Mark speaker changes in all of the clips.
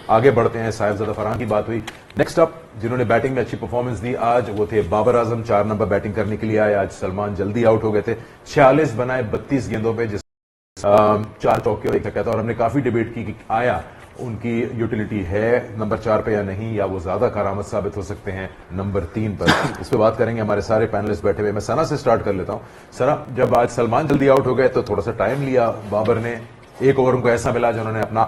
Speaker 1: آگے بڑھتے ہیں. صاحبزادہ فرحان کی بات ہوئی. نیکسٹ اپ جنہوں نے بیٹنگ میں اچھی پرفارمنس دی آج وہ تھے بابر اعظم. 4 نمبر بیٹنگ کرنے کے لیے آئے. آج سلمان جلدی آؤٹ ہو گئے تھے. 46 بنائے 32 گیندوں پہ, جس 4 چوکے اور 1 چھکا تھا. اور ہم نے کافی ڈیبیٹ کی کہ آیا ان کی یوٹیلٹی ہے نمبر 4 پہ یا نہیں, یا وہ زیادہ کارآمد ثابت ہو سکتے ہیں نمبر 3 پر. اس پہ بات کریں گے. ہمارے سارے پینلسٹ بیٹھے ہوئے. میں ثنا سے سٹارٹ کر لیتا ہوں. ثنا, جب آج سلمان جلدی آؤٹ ہو گئے تو تھوڑا سا ٹائم لیا بابر نے. 1 اوور ان کو ایسا ملا جنہوں نے اپنا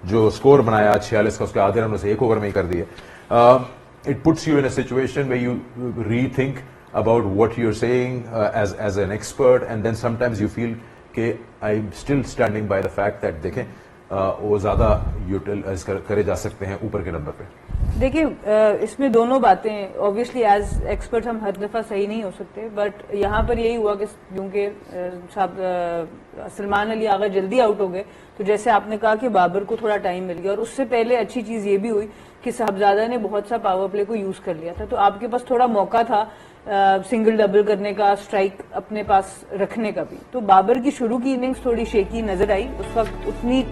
Speaker 1: جو اسکور بنایا 46 کا, اس کے آدھے رن اسے 1 اوور میں ہی کر دیے. It puts you in a situation where you rethink about what you're saying as an expert, and then sometimes you feel کہ I'm still standing by the fact that دیکھیں وہ زیادہ یوٹیلائز کرے جا سکتے ہیں اوپر کے نمبر پہ.
Speaker 2: دیکھیں اس میں دونوں باتیں, اوبیسلی ایز ایکسپرٹ ہم ہر دفعہ صحیح نہیں ہو سکتے, بٹ یہاں پر یہی ہوا کہ کیونکہ سلمان علی آغا جلدی آؤٹ ہو گئے تو جیسے آپ نے کہا کہ بابر کو تھوڑا ٹائم مل گیا, اور اس سے پہلے اچھی چیز یہ بھی ہوئی کہ صاحبزادہ نے بہت سا پاور پلے کو یوز کر لیا تھا, تو آپ کے پاس تھوڑا موقع تھا سنگل ڈبل کرنے کا, اسٹرائک اپنے پاس رکھنے کا بھی. تو بابر کی شروع کی اننگز تھوڑی شیکی نظر آئی اس وقت اتنی.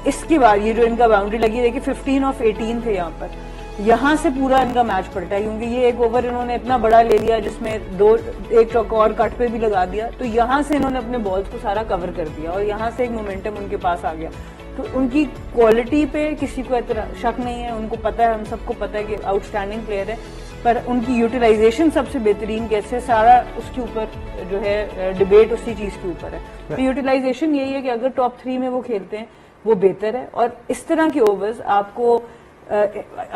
Speaker 2: اس کے بعد یہ جو ان کا باؤنڈری لگی دیکھیے 15 آف 18 تھے یہاں پر, یہاں سے پورا ان کا میچ پلٹا ہے کیونکہ یہ 1 اوور انہوں نے اتنا بڑا لے لیا جس میں 1 چوکا اور کٹ پہ بھی لگا دیا, تو یہاں سے انہوں نے اپنے بالز کو سارا کور کر دیا اور یہاں سے ایک مومنٹم ان کے پاس آ گیا. تو ان کی کوالٹی پہ کسی کو شک نہیں ہے, ان کو پتا ہے, ہم سب کو پتا ہے کہ آؤٹ اسٹینڈنگ پلیئر ہے, پر ان کی یوٹیلائزیشن سب سے بہترین کیسے, سارا اس کے اوپر جو ہے ڈبیٹ اسی چیز کے اوپر ہے. تو یوٹیلائزیشن یہی ہے کہ اگر ٹاپ 3 میں وہ کھیلتے ہیں وہ بہتر ہے, اور اس طرح کے اوورز آپ کو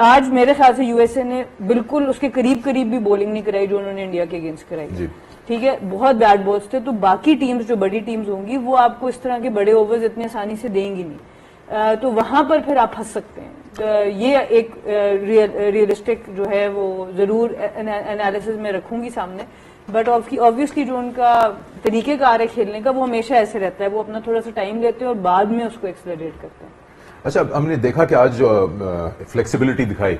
Speaker 2: آج میرے خیال سے یو ایس اے نے بالکل اس کے قریب بھی بولنگ نہیں کرائی جو انہوں نے انڈیا کے اگینسٹ کرائی. ٹھیک ہے, بہت بیڈ بالز تھے, تو باقی ٹیمز جو بڑی ٹیمز ہوں گی وہ آپ کو اس طرح کے بڑے اوورز اتنی آسانی سے دیں گی نہیں, تو وہاں پر پھر آپ پھنس سکتے ہیں. یہ ایک ریئلسٹک جو ہے وہ ضرور انالیسز میں رکھوں گی سامنے, بٹ آبویسلی جو ان کا طریقہ کار ہے کھیلنے کا وہ ہمیشہ ایسے رہتا ہے, وہ اپنا تھوڑا سا ٹائم لیتے ہیں اور بعد میں اس کو ایکسلریٹ کرتے ہیں.
Speaker 1: اچھا, ہم نے دیکھا کہ آج جو فلیکسیبلٹی دکھائی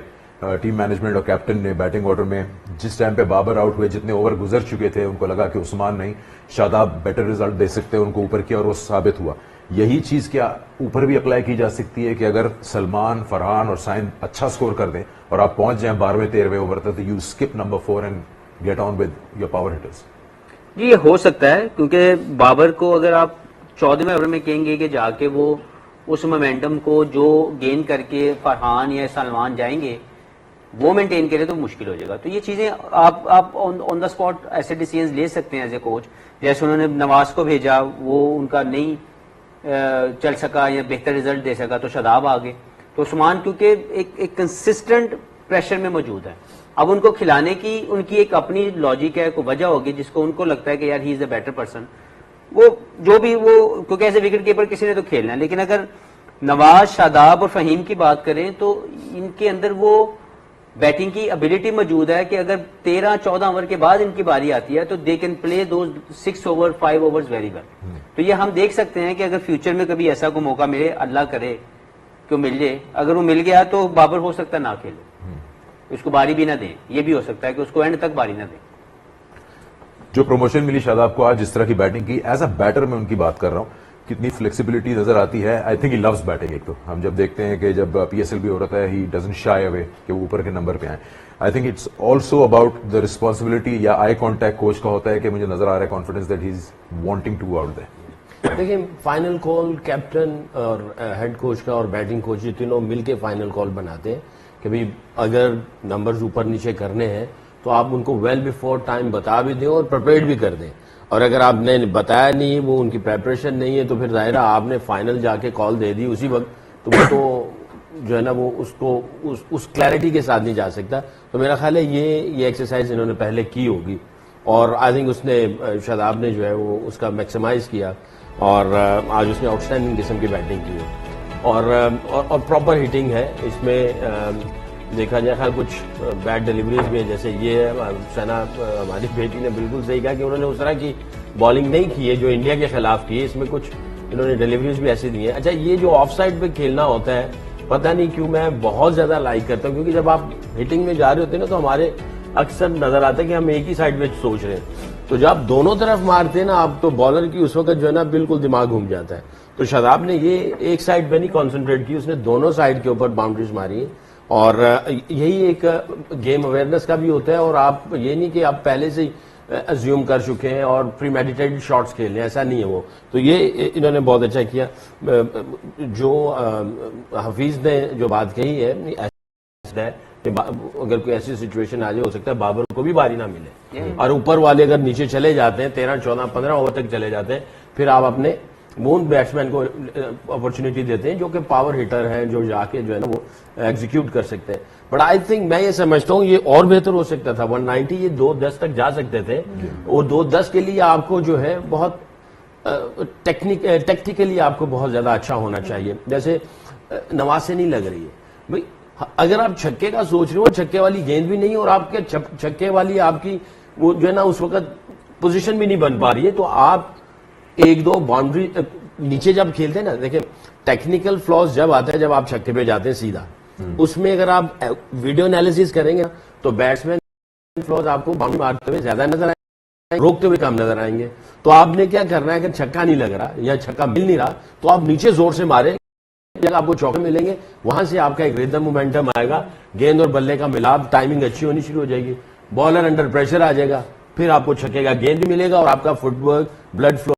Speaker 1: ٹیم مینجمنٹ اور کیپٹن نے بیٹنگ آرڈر میں, جس ٹائم پہ بابر آؤٹ ہوئے جتنے اوور گزر چکے تھے ان کو لگا کہ عثمان نہیں, شاداب بیٹر ریزلٹ دے سکتے, ان کو اوپر کیا اور وہ ثابت ہوا. یہی چیز کیا اوپر بھی اپلائی کی جا سکتی ہے کہ اگر سلمان, فرحان اور سائن اچھا سکور کر دیں اور آپ پہنچ جائیں 12ویں 13ویں اوور تک, تو you skip number 4 and get on with your power hitters?
Speaker 3: جی یہ ہو سکتا ہے, کیونکہ بابر کو اگر آپ 14ویں اوور میں کہیں گے کہ جا کے وہ اس مومنٹم کو جو گین کر کے فرحان یا سلمان جائیں گے وہ مینٹین کرے تو مشکل ہو جائے گا. تو یہ چیزیں آپ آن دا اسپاٹ ایسے ڈیسیژنز لے سکتے ہیں ایز اے کوچ, جیسے انہوں نے نواز کو بھیجا, وہ ان کا نہیں چل سکا یا بہتر ریزلٹ دے سکا تو شاداب آ گئے. تو عثمان کیونکہ ایک کنسسٹنٹ پریشر میں موجود ہے, اب ان کو کھلانے کی ان کی ایک اپنی لاجک ہے, کوئی وجہ ہوگی جس کو ان کو لگتا ہے کہ یار ہی از اے بیٹر پرسن, وہ جو بھی وہ کیونکہ ایز اے وکٹ کیپر کسی نے تو کھیلنا ہے. لیکن اگر نواز, شاداب اور فہیم کی بات کریں تو ان کے اندر وہ بیٹنگ کی ابیلٹی موجود ہے کہ اگر 13-14 اوور کے بعد ان کی باری آتی ہے تو they can play those 6 over 5 overs very well. تو یہ ہم دیکھ سکتے ہیں کہ اگر فیوچر میں کبھی ایسا کوئی موقع ملے, اللہ کرے کہ وہ مل جائے, اگر وہ مل گیا تو بابر ہو سکتا ہے نہ کھیلے, اس کو باری بھی نہ دیں, یہ بھی ہو سکتا ہے کہ اس کو اینڈ تک باری نہ دیں.
Speaker 1: جو پروموشن ملی شاداب کو آج, جس طرح کی بیٹنگ کی, ایز اے بیٹر میں ان کی بات کر رہا ہوں, کتنی فلیکسیبلٹی نظر آتی ہے. I think he loves batting. ایک تو ہم جب دیکھتے ہیں کہ جب پی ایس ایل بھی ہو رہا ہے, ہی ڈزنٹ شائی اوے کہ وہ اوپر کے نمبر پہ آئیں. I think it's also about the responsibility یا آئی کانٹیکٹ کوچ کا ہوتا ہے کہ مجھے نظر آ رہا ہے confidence that he is wanting to go out there.
Speaker 4: دیکھیں فائنل کال کیپٹن اور ہیڈ کوچ کا اور بیٹنگ کوچ یہ تینوں مل کے فائنل کال بناتے ہیں کہ بھائی اگر نمبرز اوپر نیچے کرنے ہیں تو آپ ان کو ویل بیفور ٹائم بتا بھی دیں اور پریپیئرڈ بھی کر دیں, اور اگر آپ نے بتایا نہیں, وہ ان کی پریپریشن نہیں ہے, تو پھر ظاہر ہے آپ نے فائنل جا کے کال دے دی اسی وقت, تو وہ تو جو ہے نا وہ اس کو اس کلیئرٹی کے ساتھ نہیں جا سکتا. تو میرا خیال ہے یہ ایکسرسائز انہوں نے پہلے کی ہوگی, اور آئی تھنک اس نے شاداب نے جو ہے وہ اس کا میکسیمائز کیا, اور آج اس نے آؤٹ اسٹینڈنگ قسم کی بیٹنگ کی ہے, اور پراپر ہٹنگ ہے اس میں. دیکھا جائے خیال کچھ بیڈ ڈیلیوریز بھی ہیں, جیسے یہ ثنا ہماری بیٹی نے بالکل صحیح کہا کہ انہوں نے اس طرح کی بالنگ نہیں کی ہے جو انڈیا کے خلاف کی ہے, اس میں کچھ انہوں نے ڈیلیوریز بھی ایسی دی ہیں. اچھا یہ جو آف سائڈ پہ کھیلنا ہوتا ہے پتہ نہیں کیوں میں بہت زیادہ لائک کرتا ہوں, کیونکہ جب آپ ہٹنگ میں جا رہے ہوتے ہیں نا تو ہمارے اکثر نظر آتا ہے کہ ہم ایک ہی سائڈ پہ سوچ رہے ہیں, تو جب آپ دونوں طرف مارتے ہیں نا آپ, تو بالر کی اس وقت جو ہے نا بالکل دماغ گھوم جاتا ہے. تو شاداب نے یہ ایک سائڈ پہ نہیں کانسنٹریٹ کی, اس نے دونوں سائڈ کے اوپر باؤنڈریز ماری, اور یہی ایک گیم اویئرنیس کا بھی ہوتا ہے. اور آپ یہ نہیں کہ آپ پہلے سے ازیوم کر چکے ہیں اور پری میڈیٹیڈ شاٹس کھیل رہے ہیں, ایسا نہیں ہے وہ. تو یہ انہوں نے بہت اچھا کیا. جو حفیظ نے جو بات کہی ہے کہ اگر کوئی ایسی سچویشن آ جائے, ہو سکتا ہے بابر کو بھی باری نہ ملے, اور اوپر والے اگر نیچے چلے جاتے ہیں 13, 14, 15 اوور تک چلے جاتے ہیں, پھر آپ اپنے مون بیٹسمین کو اپرچونٹی دیتے ہیں جو کہ پاور ہیٹر ہیں, جو جا کے جو ہے نا وہ ایگزیکیوٹ کر سکتے ہیں. بٹ آئی تھنک میں یہ سمجھتا ہوں یہ اور بہتر ہو سکتا تھا. 190 یہ 2-10 تک جا سکتے تھے, اور 2-10 کے لیے آپ کو جو ہے بہت ٹیکٹیکلی آپ کو بہت زیادہ اچھا ہونا چاہیے. جیسے نواز سے نہیں لگ رہی ہے بھائی, اگر آپ چھکے کا سوچ رہے ہو, چھکے والی گیند بھی نہیں, اور آپ کے چھکے والی آپ کی وہ جو ہے نا اس وقت پوزیشن بھی نہیں بن پا رہی ہے, تو آپ 1-2 باؤنڈری نیچے جب کھیلتے ہیں نا, دیکھیں ٹیکنیکل فلاز جب آتا ہے جب آپ چھکے پہ جاتے ہیں سیدھا, اس میں اگر آپ ویڈیو انالیسس کریں گے تو بیٹسمین فلاز آپ کو باؤنڈری مارتے ہوئے زیادہ نظر آئیں گے, روکتے ہوئے کم نظر آئیں گے. تو آپ نے کیا کرنا ہے, اگر چھکا نہیں لگ رہا یا چھکا مل نہیں رہا تو آپ نیچے زور سے ماریں, جب آپ کو چوکے ملیں گے وہاں سے آپ کا ایک ریدم مومنٹم آئے گا, گیند اور بلے کا ملاپ, ٹائمنگ اچھی ہونی شروع ہو جائے گی, بالر انڈر پریشر آ جائے گا, پھر آپ کو چھکے گا گیند بھی ملے گا, اور آپ کا فٹ ورک, بلڈ فلو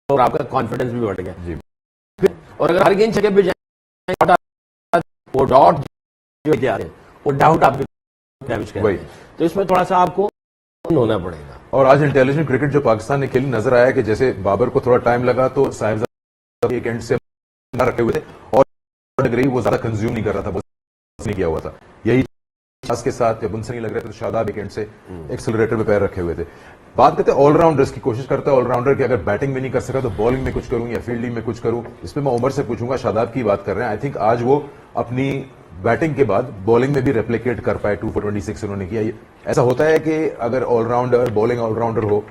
Speaker 4: اور آپ کا کانفیڈنس بھی بڑھ گیا. اور اگر ہر گیند چھکے پہ جائیں وہ ڈاٹ وہ ڈاؤٹ آپ ڈیمیج کریں گے, تو اس میں تھوڑا سا آپ کو ہونا پڑے گا.
Speaker 1: اور آج انٹیلیجنٹ کرکٹ جو پاکستان نے کھیلی نظر آیا کہ جیسے بابر کو تھوڑا ٹائم لگا تو صاحبزادہ ایک اینڈ سے رکھے ہوئے تھے, اور وہ زیادہ کنزیوم نہیں کر رہا تھا, نہیں کیا ہوا تھا. یہی کے ساتھ جب ان سے نہیں لگ رہا تھا تو شاداب ایک اینڈ سے ایکسلریٹر پہ پیر رکھے ہوئے تھے. بات کرتے ہیں آل راؤنڈرز کی, کوشش کرتا ہے آل راؤنڈر کہ اگر بیٹنگ میں نہیں کر سکا تو بالنگ میں کچھ کروں یا فیلڈنگ میں کچھ کروں. اس پہ میں عمر سے پوچھوں گا, شاداب کی بات کر رہے ہیں, آئی تھنک آج وہ اپنی بیٹنگ کے بعد بالنگ میں بھی ریپلیکیٹ کر پائے. 2 for 26 انہوں نے کیا. ایسا ہوتا ہے کہ اگر all rounder bowling all rounder ہو,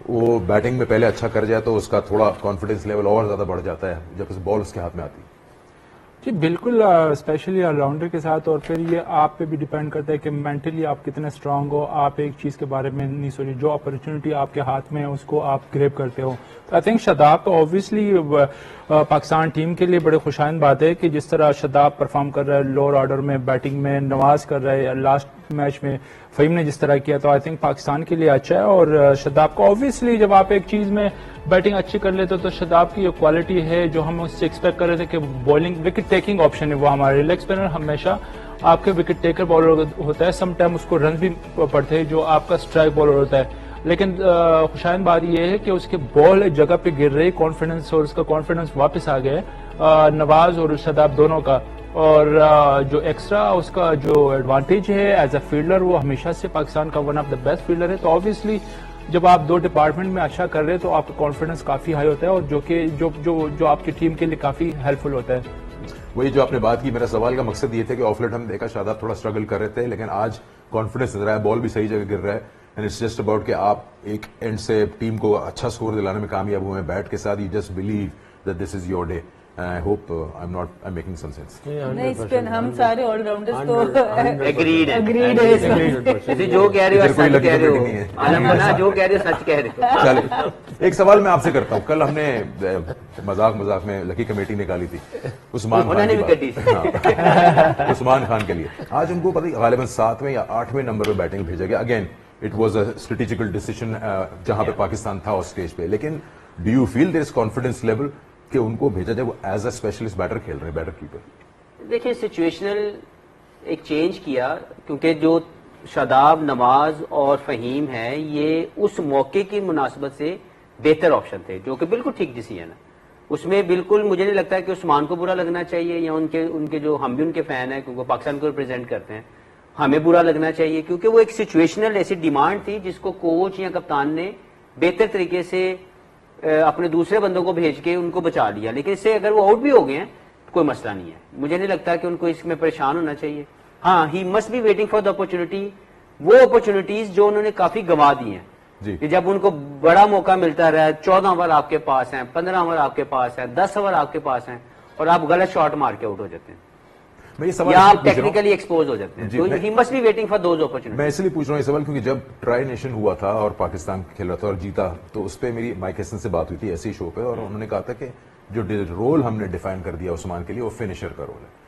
Speaker 1: وہ بیٹنگ میں پہلے اچھا کر جائے تو اس کا تھوڑا کانفیڈنس لیول اور زیادہ بڑھ جاتا ہے جب اس بال اس کے ہاتھ میں آتی ہے.
Speaker 5: جی بالکل, اسپیشلی آل راؤنڈر کے ساتھ. اور پھر یہ آپ پہ بھی ڈیپینڈ کرتا ہے کہ مینٹلی آپ کتنے اسٹرانگ ہو, آپ ایک چیز کے بارے میں نہیں سوچیں, جو اپرچونٹی آپ کے ہاتھ میں ہے اس کو آپ گریب کرتے ہو. تو I think Shadab obviously Pakistan team کے لیے بڑے خوشائند بات ہے کہ جس طرح شاداب پرفارم کر رہا ہے لوور آرڈر میں بیٹنگ میں, نواز کر رہا ہے لاسٹ میچ میں فہیم نے جس طرح کیا, تو آئی تھنک پاکستان کے لیے اچھا ہے. اور شاداب کو اوبویسلی جب آپ ایک چیز میں بیٹنگ اچھی کر لیتے تو شاداب کی یہ کوالٹی ہے جو ہم اس سے ایکسپیکٹ کر رہے تھے کہ بالنگ وکٹ ٹیکنگ آپشن ہے وہ ہمارے لیگ اسپنر ہمیشہ آپ کے وکٹ ٹیکر بالر ہوتا ہے. سم ٹائم اس کو رنز بھی پڑتے ہیں جو آپ کا اسٹرائک بالر ہوتا ہے, لیکن خوشائند بات یہ ہے کہ اس کے بال ایک جگہ پہ گر رہی, کانفیڈنس, اور اس کا کانفیڈنس واپس آ گیا ہے نواز اور شاداب دونوں کا. اور جو ایکسٹرا اس کا جو ایڈوانٹیج ہے ایز اے فیلڈر, وہ ہمیشہ سے پاکستان کا one of the best fielder ہے. تو آبویسلی جب آپ 2 ڈپارٹمنٹ میں اچھا کر رہے ہیں تو آپ کا کانفیڈنس کافی ہائی ہوتا ہے, اور جو کہ جو آپ کی ٹیم کے لیے کافی ہیلپ فل ہوتا ہے.
Speaker 1: وہی جو آپ نے بات کی, میرا سوال کا مقصد یہ تھا کہ آف لیٹ ہم دیکھا شاداب تھوڑا اسٹرگل کر رہے تھے, لیکن آج کانفیڈنس نظر آیا, بال بھی صحیح جگہ گر رہا ہے, اینڈ اٹس جسٹ اباؤٹ کہ آپ ایک اینڈ سے ٹیم کو اچھا اسکور دلانے میں کامیاب ہوئے ہیں بیٹ کے ساتھ. You just believe that this is your day, and I hope I am not I making some sense.
Speaker 2: نہیں, اس پہ ہم سارے آل راؤنڈرز تو
Speaker 3: ایگریڈ
Speaker 2: اگریڈ ہے.
Speaker 3: جو کہہ رہے ہو
Speaker 1: کوئی
Speaker 3: سچ کہہ رہے
Speaker 1: لگی نہیں ہے.
Speaker 3: ہو, عالم بنا جو کہہ رہے ہو سچ کہہ رہے ہو.
Speaker 1: چلے ایک سوال میں آپ سے کرتا ہوں. کل ہم نے مذاق میں لکی کمیٹی نکالی تھی عثمان خان کی بات, عثمان خان کے لیے. آج ان کو پتہ غالباً 7ویں یا 8ویں نمبر پہ بیٹنگ بھیجا گیا. Again it was a strategical decision جہاں پہ پاکستان تھا اس اسٹیج پہ, لیکن do you feel there is confidence level کہ ان کو بھیجا جائے, وہ ایز اے اسپیشلسٹ بیٹر کھیل رہے ہیں, بیٹر کیپر؟
Speaker 3: دیکھیں سچویشنل ایک چینج کیا, کیونکہ جو شاداب, نواز اور فہیم ہے یہ اس موقع کی مناسبت سے بہتر آپشن تھے, جو کہ بالکل ٹھیک ڈیسیژن ہے. اس میں بالکل مجھے نہیں لگتا کہ عثمان کو برا لگنا چاہیے, یا ان کے جو ہم بھی ان کے فین ہیں کیونکہ پاکستان کو ریپرزینٹ کرتے ہیں, ہمیں برا لگنا چاہیے, کیونکہ وہ ایک سچویشنل ایسی ڈیمانڈ تھی جس کو کوچ یا کپتان نے بہتر طریقے سے اپنے دوسرے بندوں کو بھیج کے ان کو بچا لیا. لیکن اس سے اگر وہ آؤٹ بھی ہو گئے ہیں کوئی مسئلہ نہیں ہے, مجھے نہیں لگتا کہ ان کو اس میں پریشان ہونا چاہیے. ہاں, he must be waiting for the opportunity, وہ اپرچونٹیز جو انہوں نے کافی گنوا دی ہیں, کہ جب ان کو بڑا موقع ملتا رہا ہے, 14 اوور آپ کے پاس ہیں, 15 اوور آپ کے پاس ہیں, 10 اوور آپ کے پاس ہیں, اور آپ غلط شاٹ مار کے آؤٹ ہو جاتے ہیں یا آپ ٹیکنیکلی ایکسپوز ہو جاتے ہیں, تو he must be waiting for those opportunities.
Speaker 1: میں اس لیے پوچھ رہا ہوں یہ سوال کیونکہ جب ٹرائی نیشن ہوا تھا اور پاکستان کھیل رہا تھا اور جیتا, تو اس پہ میری مائک ہیسن سے بات ہوئی تھی ایسے ہی شو پہ, اور انہوں نے کہا تھا کہ جو رول ہم نے ڈیفائن کر دیا عثمان کے لیے وہ فنشر کا رول ہے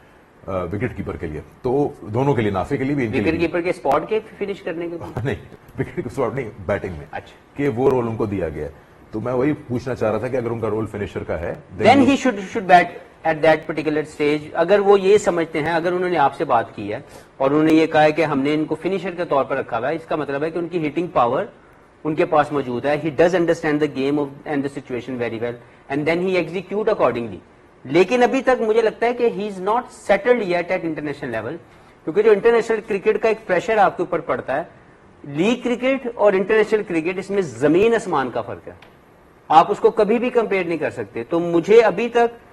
Speaker 1: وکٹ کیپر کے لیے, تو دونوں کے لیے, نافع کے لیے بھی,
Speaker 3: وکٹ کیپر کے اسپاٹ کے فنش کرنے کے بعد
Speaker 1: نہیں, وکٹ کے اسپاٹ نہیں, بیٹنگ میں,
Speaker 3: اچھا,
Speaker 1: کہ وہ رول ان کو دیا گیا ہے. تو میں وہی پوچھنا چاہ رہا تھا کہ اگر ان کا رول فنشر کا ہے
Speaker 3: then he should bat at that particular stage. اگر وہ یہ سمجھتے ہیں, اگر انہوں نے آپ سے بات کی ہے اور انہوں نے یہ کہا ہے کہ ہم نے ان کو فنشر کے طور پر رکھا ہوا ہے, اس کا مطلب ہے کہ ان کی ہٹنگ پاور ان کے پاس موجود ہے. He does understand the game and the situation very well and then he execute accordingly. لیکن ابھی تک مجھے لگتا ہے کہ he is not settled yet at international level, کیونکہ جو انٹرنیشنل کرکٹ کا ایک پریشر آپ کے اوپر پڑتا ہے, لیگ کرکٹ اور انٹرنیشنل کرکٹ, اس میں زمین آسمان کا فرق ہے, آپ اس کو کبھی بھی کمپیئر نہیں کر سکتے. تو مجھے ابھی تک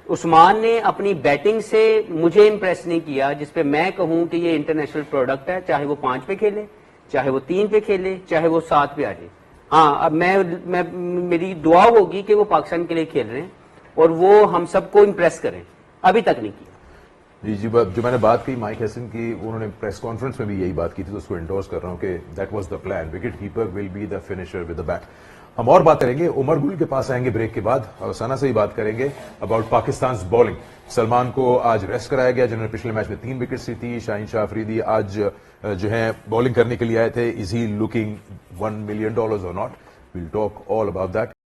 Speaker 3: عثمان نے اپنی بیٹنگ سے مجھے امپریس نہیں کیا جس پہ میں کہوں کہ یہ انٹرنیشنل پروڈکٹ ہے, چاہے وہ 5 پہ کھیلے, چاہے وہ 3 پہ کھیلے, چاہے وہ 7 پہ آ جائے. ہاں, اب میری دعا ہوگی کہ وہ پاکستان کے لیے کھیل رہے ہیں اور وہ ہم سب کو امپریس کریں. ابھی تک نہیں کیا.
Speaker 1: جی, جو میں نے بات کی مائک ہیسن کی, انہوں نے پریس کانفرنس میں بھی یہی بات کی تھی, تو اس کو انڈورس کر رہا ہوں کہ that was the plan, wicket keeper will be the finisher with the bat. ہم اور بات کریں گے, عمر گل کے پاس آئیں گے بریک کے بعد, اور ثنا سے ہی بات کریں گے اباؤٹ پاکستان بالنگ. سلمان کو آج ریسٹ کرایا گیا, جنہوں نے پچھلے میچ میں 3 وکٹس لی تھی. شاہین شاہ افریدی آج جو ہے بالنگ کرنے کے لیے آئے تھے. از ہی لوکنگ $1 million اور not? We'll talk all about that.